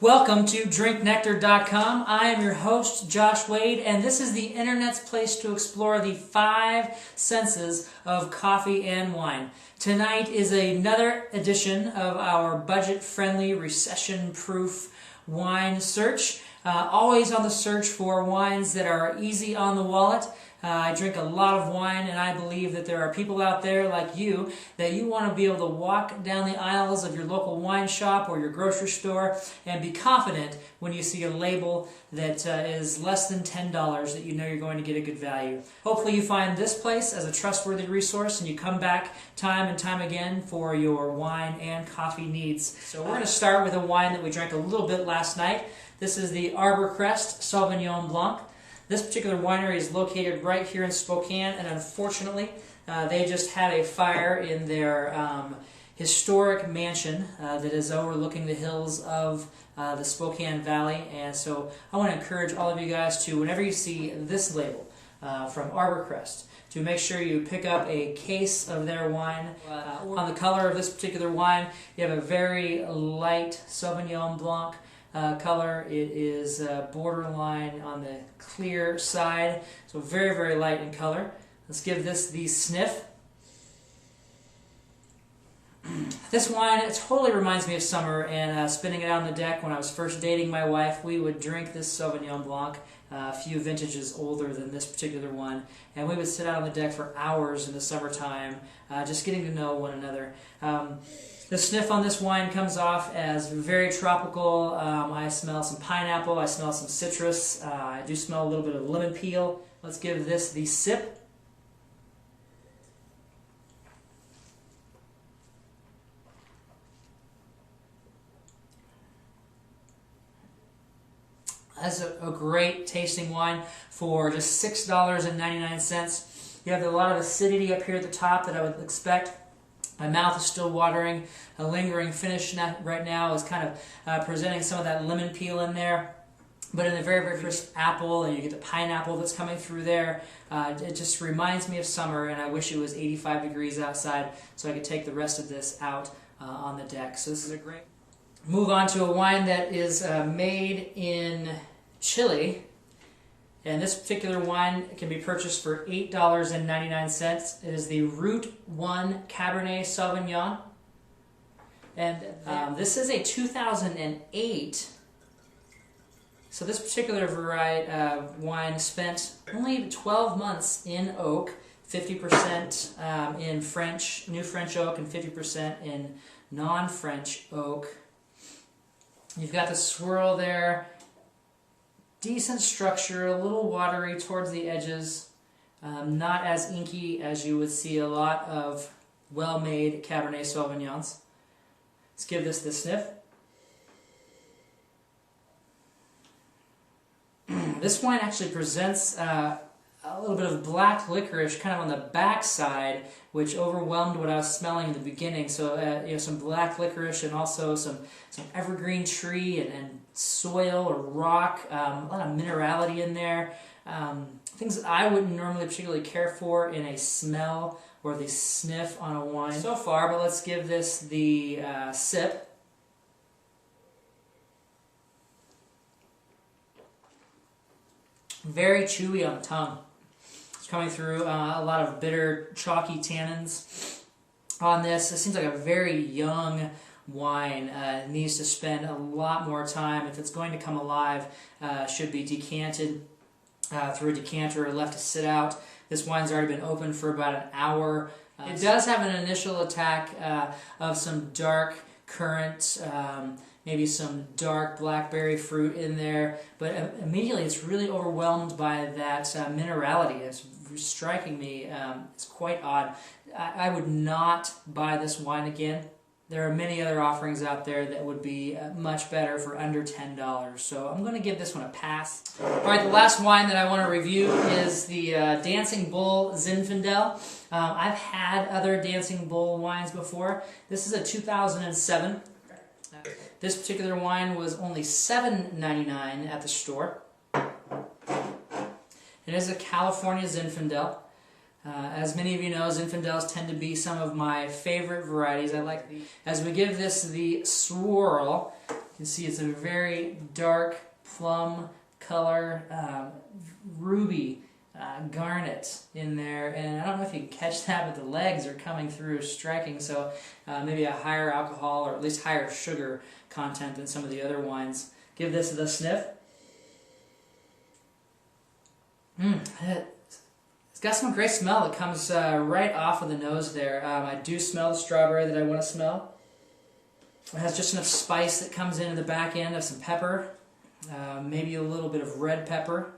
Welcome to drinknectar.com. I am your host, Josh Wade, and this is the internet's place to explore the 5 senses of coffee and wine. Tonight is another edition of our budget-friendly, recession-proof wine search. Always on the search for wines that are easy on the wallet. I drink a lot of wine, and I believe that there are people out there like you that you want to be able to walk down the aisles of your local wine shop or your grocery store and be confident when you see a label that is less than $10 that you know you're going to get a good value. Hopefully you find this place as a trustworthy resource and you come back time and time again for your wine and coffee needs. So we're going to start with a wine that we drank a little bit last night. This is the Arbor Crest Sauvignon Blanc. This particular winery is located right here in Spokane, and unfortunately, they just had a fire in their historic mansion that is overlooking the hills of the Spokane Valley. And so I want to encourage all of you guys to, whenever you see this label from Arbor Crest, to make sure you pick up a case of their wine. On the color of this particular wine, you have a very light Sauvignon Blanc color. It is borderline on the clear side, so very, very light in color. Let's give this the sniff. This wine, it totally reminds me of summer, and spinning it out on the deck when I was first dating my wife, we would drink this Sauvignon Blanc, a few vintages older than this particular one, and we would sit out on the deck for hours in the summertime, just getting to know one another. The sniff on this wine comes off as very tropical. I smell some pineapple, I smell some citrus, I do smell a little bit of lemon peel. Let's give this the sip. That's a great tasting wine for just $6.99. You have a lot of acidity up here at the top that I would expect. My mouth is still watering. A lingering finish right now is kind of presenting some of that lemon peel in there. But in the very, very crisp apple, and you get the pineapple that's coming through there. It just reminds me of summer, and I wish it was 85 degrees outside so I could take the rest of this out on the deck. So this is a great... Move on to a wine that is made in Chile. And this particular wine can be purchased for $8.99. It is the Route 1 Cabernet Sauvignon. And this is a 2008. So this particular variety wine spent only 12 months in oak, 50% in new French oak and 50% in non-French oak. You've got the swirl there. Decent structure, a little watery towards the edges, not as inky as you would see a lot of well-made Cabernet Sauvignons. Let's give this the sniff. This wine actually presents a little bit of black licorice kind of on the back side, which overwhelmed what I was smelling in the beginning. So you know, some black licorice and also some evergreen tree and soil or rock, a lot of minerality in there. Things that I wouldn't normally particularly care for in a smell or the sniff on a wine so far, but let's give this the sip. Very chewy on the tongue. Coming through a lot of bitter, chalky tannins on this. It seems like a very young wine. It needs to spend a lot more time. If it's going to come alive, should be decanted through a decanter or left to sit out. This wine's already been open for about an hour. It does have an initial attack of some dark currant, maybe some dark blackberry fruit in there, but immediately it's really overwhelmed by that minerality. It's striking me. It's quite odd. I would not buy this wine again. There are many other offerings out there that would be much better for under $10. So I'm going to give this one a pass. Alright, the last wine that I want to review is the Dancing Bull Zinfandel. I've had other Dancing Bull wines before. This is a 2007. This particular wine was only $7.99 at the store. It is a California Zinfandel. As many of you know, Zinfandels tend to be some of my favorite varieties. I like these. As we give this the swirl, You see it's a very dark plum color, ruby garnet in there, and I don't know if you can catch that, but the legs are coming through striking, so maybe a higher alcohol or at least higher sugar content than some of the other wines. Give this a sniff. It's got some great smell that comes right off of the nose there. I do smell the strawberry that I want to smell. It has just enough spice that comes in the back end of some pepper, maybe a little bit of red pepper.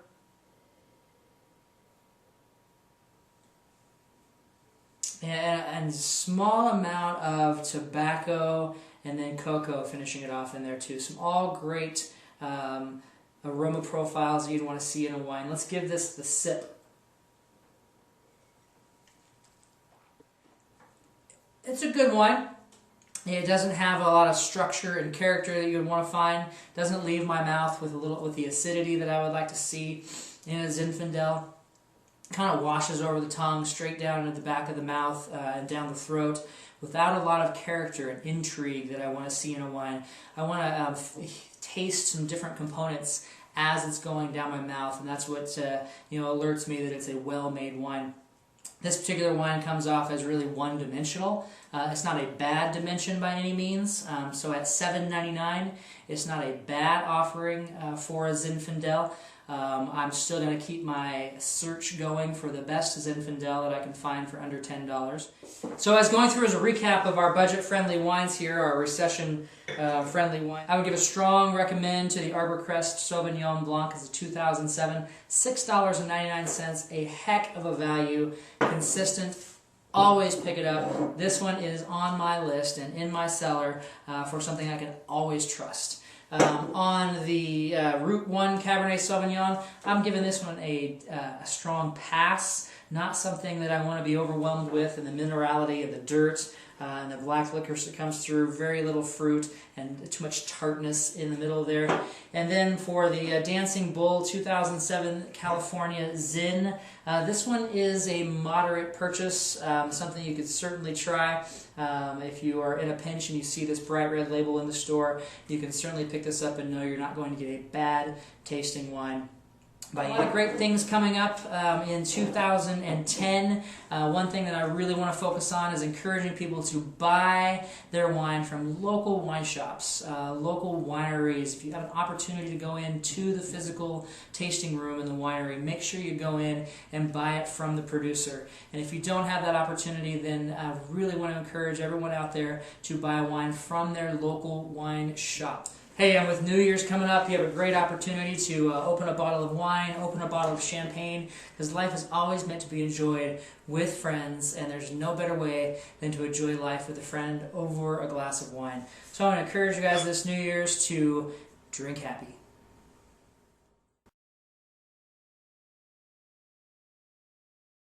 And small amount of tobacco and then cocoa finishing it off in there too. Some all great aroma profiles that you'd want to see in a wine. Let's give this the sip. It's a good wine. It doesn't have a lot of structure and character that you would want to find. It doesn't leave my mouth with the acidity that I would like to see in a Zinfandel. Kind of washes over the tongue, straight down into the back of the mouth and down the throat, without a lot of character and intrigue that I want to see in a wine. I want to taste some different components as it's going down my mouth, and that's what alerts me that it's a well-made wine. This particular wine comes off as really one-dimensional. It's not a bad dimension by any means. So at $7.99, it's not a bad offering for a Zinfandel. I'm still going to keep my search going for the best Zinfandel that I can find for under $10. So as going through as a recap of our budget-friendly wines here, our recession-friendly wine, I would give a strong recommend to the Arbor Crest Sauvignon Blanc. It's a 2007, $6.99, a heck of a value, consistent. Always pick it up. This one is on my list and in my cellar for something I can always trust. On the Route 1 Cabernet Sauvignon, I'm giving this one a strong pass. Not something that I want to be overwhelmed with, and the minerality and the dirt and the black licorice that comes through. Very little fruit and too much tartness in the middle there. And then for the Dancing Bull 2007 California Zin, this one is a moderate purchase, something you could certainly try. If you are in a pinch and you see this bright red label in the store, you can certainly pick this up and know you're not going to get a bad tasting wine. A lot of great things coming up in 2010. One thing that I really want to focus on is encouraging people to buy their wine from local wine shops, local wineries. If you have an opportunity to go into the physical tasting room in the winery, make sure you go in and buy it from the producer. And if you don't have that opportunity, then I really want to encourage everyone out there to buy wine from their local wine shop. Hey, and with New Year's coming up, you have a great opportunity to open a bottle of wine, open a bottle of champagne, because life is always meant to be enjoyed with friends, and there's no better way than to enjoy life with a friend over a glass of wine. So I want to encourage you guys this New Year's to drink happy.